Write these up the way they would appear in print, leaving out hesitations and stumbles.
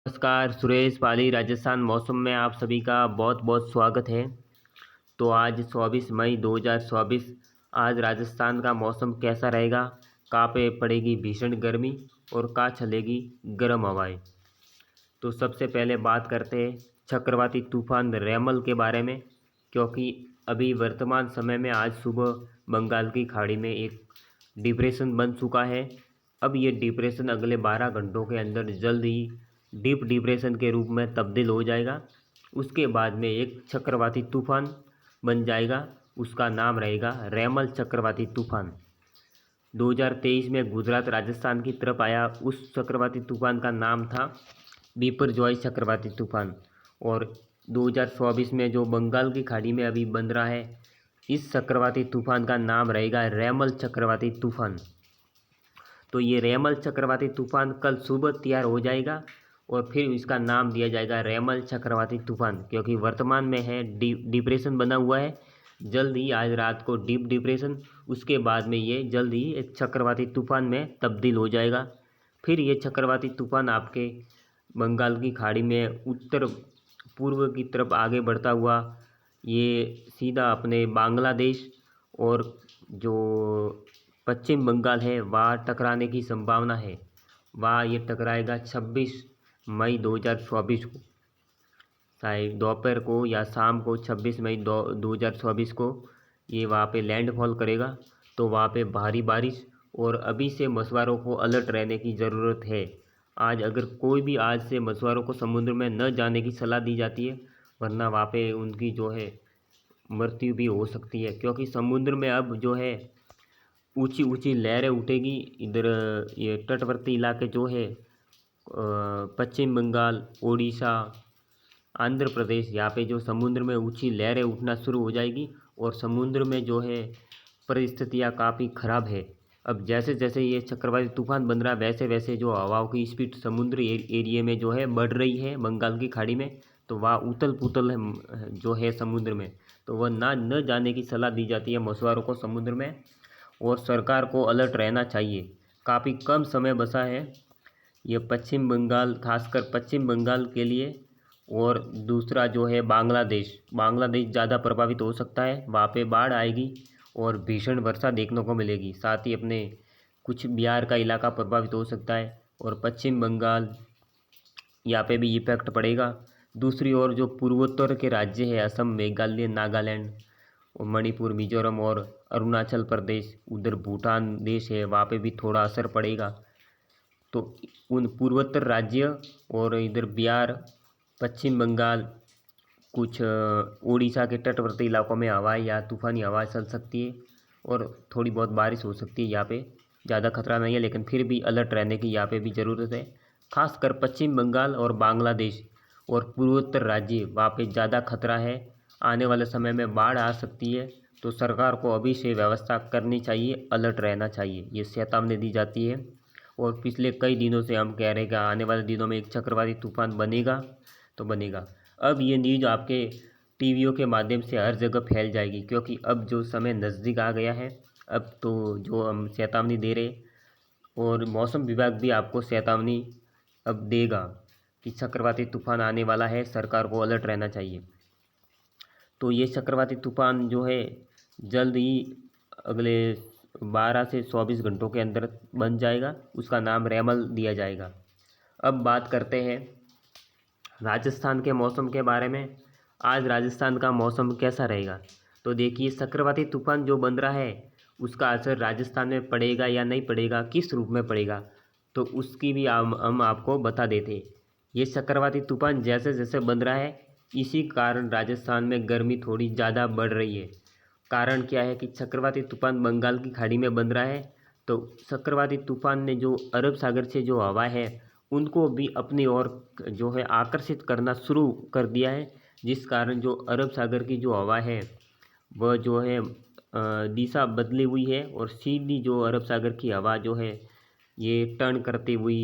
नमस्कार, सुरेश पाली राजस्थान मौसम में आप सभी का बहुत बहुत स्वागत है। तो आज 24 मई 2024 आज राजस्थान का मौसम कैसा रहेगा? कहाँ पे पड़ेगी भीषण गर्मी और कहाँ चलेगी गर्म हवाएं। तो सबसे पहले बात करते हैं चक्रवाती तूफान रेमल के बारे में, क्योंकि अभी वर्तमान समय में आज सुबह बंगाल की खाड़ी में एक डिप्रेशन बन चुका है। अब ये डिप्रेशन अगले 12 घंटों के अंदर जल्द ही डीप डिप्रेशन के रूप में तब्दील हो जाएगा। उसके बाद में एक चक्रवाती तूफान बन जाएगा, उसका नाम रहेगा रेमल चक्रवाती तूफान। 2023 में गुजरात राजस्थान की तरफ आया, उस चक्रवाती तूफान का नाम था बिपरजॉय चक्रवाती तूफान। और 2024 में जो बंगाल की खाड़ी में अभी बन रहा है, इस चक्रवाती तूफान का नाम रहेगा रेमल चक्रवाती तूफान। तो ये रेमल चक्रवाती तूफान कल सुबह तैयार हो जाएगा और फिर इसका नाम दिया जाएगा रेमल चक्रवाती तूफान, क्योंकि वर्तमान में है डिप्रेशन बना हुआ है। जल्द ही आज रात को डीप डिप्रेशन, उसके बाद में ये जल्द ही एक चक्रवाती तूफान में तब्दील हो जाएगा। फिर ये चक्रवाती तूफान आपके बंगाल की खाड़ी में उत्तर पूर्व की तरफ आगे बढ़ता हुआ ये सीधा अपने बांग्लादेश और जो पश्चिम बंगाल है वहाँ टकराने की संभावना है। वहाँ ये टकराएगा 26 मई 2024 को, शायद दोपहर को या शाम को 26 मई 2024 को ये वहाँ पे लैंडफॉल करेगा। तो वहाँ पे भारी बारिश और अभी से मछुआरों को अलर्ट रहने की ज़रूरत है। आज अगर कोई भी आज से मछुआरों को समुद्र में न जाने की सलाह दी जाती है, वरना वहाँ पे उनकी जो है मृत्यु भी हो सकती है, क्योंकि समुद्र में अब जो है ऊंची ऊंची लहरें उठेगी। इधर ये तटवर्ती इलाके जो है पश्चिम बंगाल, उड़ीसा, आंध्र प्रदेश, यहाँ पे जो समुद्र में ऊंची लहरें उठना शुरू हो जाएगी और समुद्र में जो है परिस्थितियाँ काफ़ी ख़राब है। अब जैसे जैसे ये चक्रवाती तूफान बन रहा है, वैसे वैसे जो हवाओं की स्पीड समुद्र एरिया में जो है बढ़ रही है बंगाल की खाड़ी में। तो वहाँ उथल पुथल जो है समुद्र में, तो वह ना न जाने की सलाह दी जाती है मछुआरों को समुद्र में। और सरकार को अलर्ट रहना चाहिए। काफ़ी कम समय बचा है ये पश्चिम बंगाल, खासकर पश्चिम बंगाल के लिए। और दूसरा जो है बांग्लादेश, बांग्लादेश ज़्यादा प्रभावित हो सकता है, वहाँ पे बाढ़ आएगी और भीषण वर्षा देखने को मिलेगी। साथ ही अपने कुछ बिहार का इलाका प्रभावित हो सकता है और पश्चिम बंगाल, यहाँ पे भी इफेक्ट पड़ेगा। दूसरी ओर जो पूर्वोत्तर के राज्य है असम, मेघालय, नागालैंड और मणिपुर, मिजोरम और अरुणाचल प्रदेश, उधर भूटान देश है, वहाँ पे भी थोड़ा असर पड़ेगा। तो उन पूर्वोत्तर राज्य और इधर बिहार, पश्चिम बंगाल, कुछ उड़ीसा के तटवर्ती इलाकों में हवाएं या तूफ़ानी हवा चल सकती है और थोड़ी बहुत बारिश हो सकती है। यहाँ पे ज़्यादा खतरा नहीं है, लेकिन फिर भी अलर्ट रहने की यहाँ पे भी ज़रूरत है। खासकर पश्चिम बंगाल और बांग्लादेश और पूर्वोत्तर राज्य, वहाँ पे ज़्यादा खतरा है। आने वाले समय में बाढ़ आ सकती है, तो सरकार को अभी से व्यवस्था करनी चाहिए, अलर्ट रहना चाहिए, ये चेतावनी दी जाती है। और पिछले कई दिनों से हम कह रहे हैं कि आने वाले दिनों में एक चक्रवाती तूफान बनेगा तो बनेगा। अब ये न्यूज़ आपके टीवियों के माध्यम से हर जगह फैल जाएगी, क्योंकि अब जो समय नज़दीक आ गया है। अब तो जो हम चेतावनी दे रहे, और मौसम विभाग भी आपको चेतावनी अब देगा कि चक्रवाती तूफान आने वाला है, सरकार को अलर्ट रहना चाहिए। तो ये चक्रवाती तूफान जो है जल्द ही अगले 12 से 24 घंटों के अंदर बन जाएगा, उसका नाम रेमल दिया जाएगा। अब बात करते हैं राजस्थान के मौसम के बारे में। आज राजस्थान का मौसम कैसा रहेगा? तो देखिए, चक्रवाती तूफान जो बन रहा है उसका असर राजस्थान में पड़ेगा या नहीं पड़ेगा, किस रूप में पड़ेगा, तो उसकी भी हम आपको बता देते। ये चक्रवाती तूफान जैसे जैसे बन रहा है, इसी कारण राजस्थान में गर्मी थोड़ी ज़्यादा बढ़ रही है। कारण क्या है कि चक्रवाती तूफान बंगाल की खाड़ी में बन रहा है, तो चक्रवाती तूफान ने जो अरब सागर से जो हवा है उनको भी अपनी ओर जो है आकर्षित करना शुरू कर दिया है, जिस कारण जो अरब सागर की जो हवा है वह जो है दिशा बदली हुई है और सीधी जो अरब सागर की हवा जो है ये टर्न करती हुई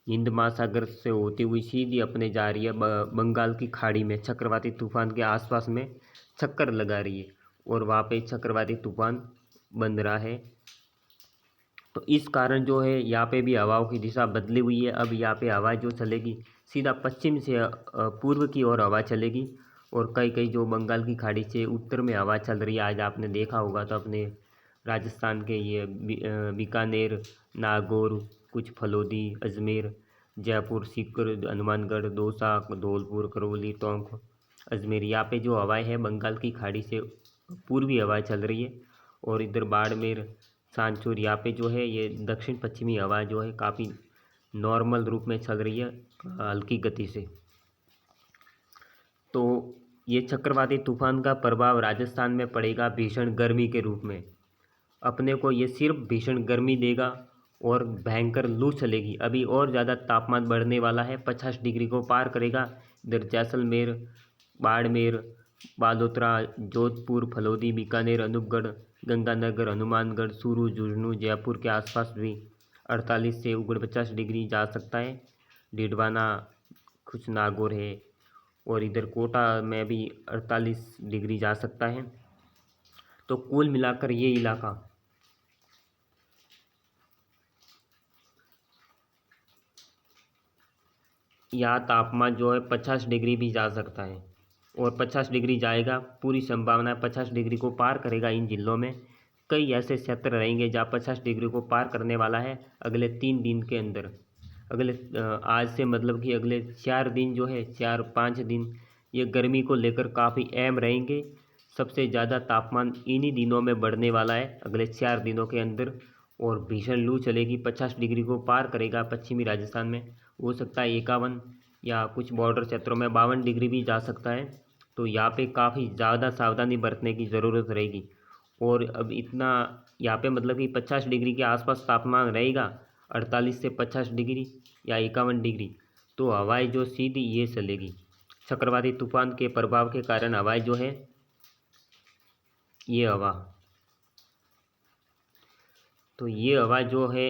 हिंद महासागर से होती हुई सीधी अपने जा रही है बंगाल की खाड़ी में, चक्रवाती तूफान के आसपास में चक्कर लगा रही है और वहाँ पे चक्रवाती तूफान बन रहा है। तो इस कारण जो है यहाँ पे भी हवाओं की दिशा बदली हुई है। अब यहाँ पे हवा जो चलेगी सीधा पश्चिम से पूर्व की ओर हवा चलेगी और कई कई जो बंगाल की खाड़ी से उत्तर में हवा चल रही है। आज आपने देखा होगा तो अपने राजस्थान के ये बीकानेर, नागौर, कुछ फलोदी, अजमेर, जयपुर, सीकर, हनुमानगढ़, दौसा, धौलपुर, करौली, टोंक, अजमेर, यहाँ पे जो हवाएं है बंगाल की खाड़ी से पूर्वी हवाएं चल रही है। और इधर बाड़मेर, सांचौर, यहाँ पे जो है ये दक्षिण पश्चिमी हवा जो है काफ़ी नॉर्मल रूप में चल रही है, हल्की गति से। तो ये चक्रवाती तूफान का प्रभाव राजस्थान में पड़ेगा भीषण गर्मी के रूप में। अपने को ये सिर्फ भीषण गर्मी देगा और भयंकर लू चलेगी। अभी और ज़्यादा तापमान बढ़ने वाला है, 50 डिग्री को पार करेगा। इधर जैसलमेर, बाड़मेर, बालोतरा, जोधपुर, फलोदी, बीकानेर, अनूपगढ़, गंगानगर, हनुमानगढ़, चूरू, झुंझुनू, जयपुर के आसपास भी 48 से 49 डिग्री जा सकता है। डिडवाना, कुछ नागौर है और इधर कोटा में भी 48 डिग्री जा सकता है। तो कुल मिलाकर ये इलाका यहाँ तापमान जो है 50 डिग्री भी जा सकता है और 50 डिग्री जाएगा, पूरी संभावना है 50 डिग्री को पार करेगा। इन जिलों में कई ऐसे क्षेत्र रहेंगे जहाँ 50 डिग्री को पार करने वाला है अगले 3 दिन के अंदर। अगले आज से मतलब कि अगले 4 दिन जो है, 4-5 दिन ये गर्मी को लेकर काफ़ी अहम रहेंगे। सबसे ज़्यादा तापमान इन्हीं दिनों में बढ़ने वाला है अगले 4 दिनों के अंदर और भीषण लू चलेगी, 50 डिग्री को पार करेगा। पश्चिमी राजस्थान में हो सकता है 51 या कुछ बॉर्डर क्षेत्रों में 52 डिग्री भी जा सकता है। तो यहाँ पे काफ़ी ज़्यादा सावधानी बरतने की ज़रूरत रहेगी। और अब इतना यहाँ पे मतलब कि 50 डिग्री के आसपास तापमान रहेगा, 48 से 50 डिग्री या 51 डिग्री। तो हवाएं जो सीधी ये चलेगी। चक्रवाती तूफान के प्रभाव के कारण हवाएं जो है ये हवा, तो ये हवा जो है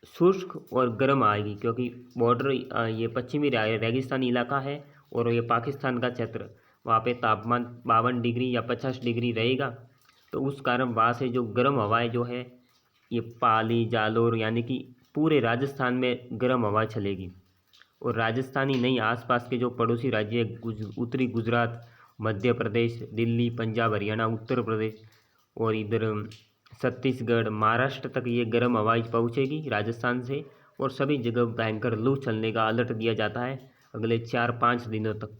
शुष्क और गर्म आएगी क्योंकि बॉर्डर ये पश्चिमी रेगिस्तानी इलाका है और ये पाकिस्तान का क्षेत्र, वहाँ पे तापमान 52 डिग्री या 50 डिग्री रहेगा। तो उस कारण वहाँ से जो गर्म हवाएं जो है ये पाली, जालौर यानी कि पूरे राजस्थान में गर्म हवा चलेगी। और राजस्थान ही नहीं, आसपास के जो पड़ोसी राज्य उत्तरी गुजरात, मध्य प्रदेश, दिल्ली, पंजाब, हरियाणा, उत्तर प्रदेश और इधर छत्तीसगढ़, महाराष्ट्र तक ये गर्म हवाएं पहुँचेगी राजस्थान से। और सभी जगह भयंकर लू चलने का अलर्ट दिया जाता है अगले 4-5 दिनों तक।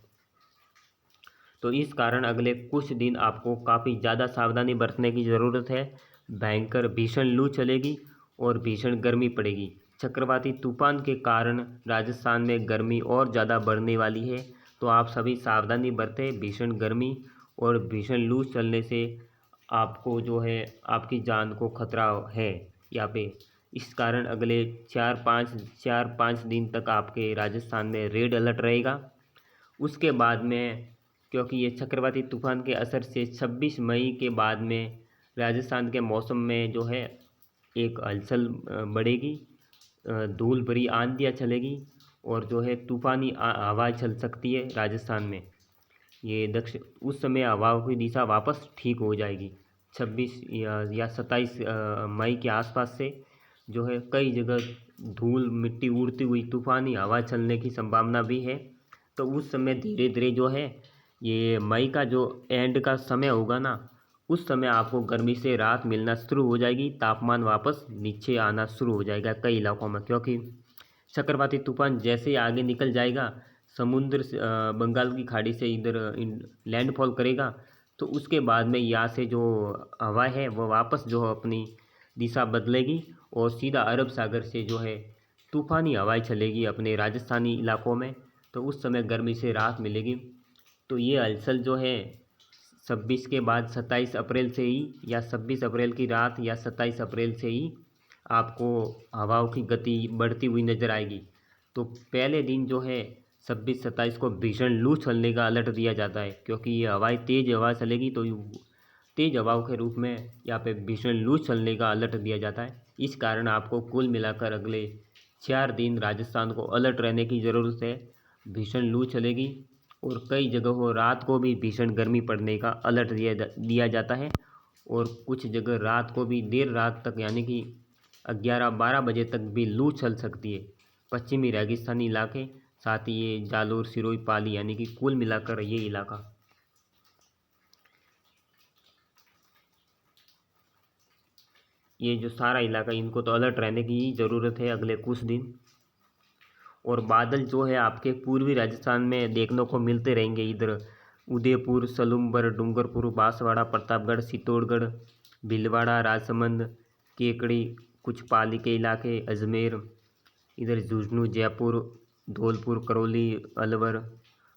तो इस कारण अगले कुछ दिन आपको काफ़ी ज़्यादा सावधानी बरतने की ज़रूरत है। भयंकर भीषण लू चलेगी और भीषण गर्मी पड़ेगी। चक्रवाती तूफान के कारण राजस्थान में गर्मी और ज़्यादा बढ़ने वाली है। तो आप सभी सावधानी बरतें। भीषण गर्मी और भीषण लू चलने से आपको जो है आपकी जान को खतरा है यहाँ पे। इस कारण अगले 4-5 दिन तक आपके राजस्थान में रेड अलर्ट रहेगा। उसके बाद में क्योंकि ये चक्रवाती तूफान के असर से 26 मई के बाद में राजस्थान के मौसम में जो है एक हलचल बढ़ेगी, धूल भरी आंधियाँ चलेगी और जो है तूफ़ानी हवा चल सकती है राजस्थान में। ये दक्षिण उस समय हवाओं की दिशा वापस ठीक हो जाएगी। 26 या 27 मई के आसपास से जो है कई जगह धूल मिट्टी उड़ती हुई तूफ़ानी हवा चलने की संभावना भी है। तो उस समय धीरे धीरे जो है ये मई का जो एंड का समय होगा ना, उस समय आपको गर्मी से राहत मिलना शुरू हो जाएगी। तापमान वापस नीचे आना शुरू हो जाएगा कई इलाकों में, क्योंकि चक्रवाती तूफान जैसे ही आगे निकल जाएगा समुद्र से बंगाल की खाड़ी से इधर लैंडफॉल करेगा। तो उसके बाद में यहाँ से जो हवा है वो वापस जो है अपनी दिशा बदलेगी और सीधा अरब सागर से जो है तूफ़ानी हवाएं चलेगी अपने राजस्थानी इलाकों में। तो उस समय गर्मी से राहत मिलेगी। तो ये हलचल जो है 26 के बाद 27 अप्रैल से ही या 26 अप्रैल की रात या 27 अप्रैल से ही आपको हवाओं की गति बढ़ती हुई नज़र आएगी। तो पहले दिन जो है 26-27 को भीषण लू चलने का अलर्ट दिया जाता है, क्योंकि ये हवाएं तेज़ हवा चलेगी। तो तेज़ हवाओं के रूप में यहाँ पे भीषण लू चलने का अलर्ट दिया जाता है। इस कारण आपको कुल मिलाकर अगले 4 दिन राजस्थान को अलर्ट रहने की ज़रूरत है। भीषण लू चलेगी और कई जगहों रात को भी भीषण गर्मी पड़ने का अलर्ट दिया जाता है। और कुछ जगह रात को भी देर रात तक यानी कि 11-12 बजे तक भी लू चल सकती है। पश्चिमी रेगिस्तानी इलाके साथ ही ये जालोर, सिरोही, पाली यानी कि कुल मिलाकर ये इलाका, ये जो सारा इलाका, इनको तो अलर्ट रहने की ज़रूरत है अगले कुछ दिन। और बादल जो है आपके पूर्वी राजस्थान में देखने को मिलते रहेंगे। इधर उदयपुर, सलूम्बर, डूंगरपुर, बांसवाड़ा, प्रतापगढ़, चित्तौड़गढ़, भीलवाड़ा, राजसमंद, केकड़ी, कुछ पाली के इलाके, अजमेर, इधर झुंझुनू, जयपुर, धौलपुर, करौली, अलवर,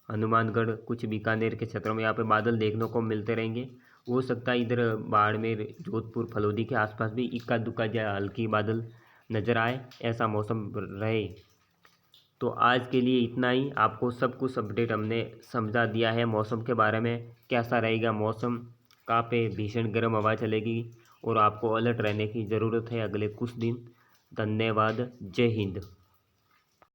हनुमानगढ़, कुछ बीकानेर के क्षेत्रों में यहाँ पे बादल देखने को मिलते रहेंगे। हो सकता है इधर बाड़मेर, जोधपुर, फलौदी के आसपास भी इक्का दुक्का या हल्की बादल नज़र आए, ऐसा मौसम रहे। तो आज के लिए इतना ही। आपको सब कुछ अपडेट हमने समझा दिया है मौसम के बारे में, कैसा रहेगा मौसम, कहाँ पे भीषण गर्म हवा चलेगी, और आपको अलर्ट रहने की ज़रूरत है अगले कुछ दिन। धन्यवाद। जय हिंद।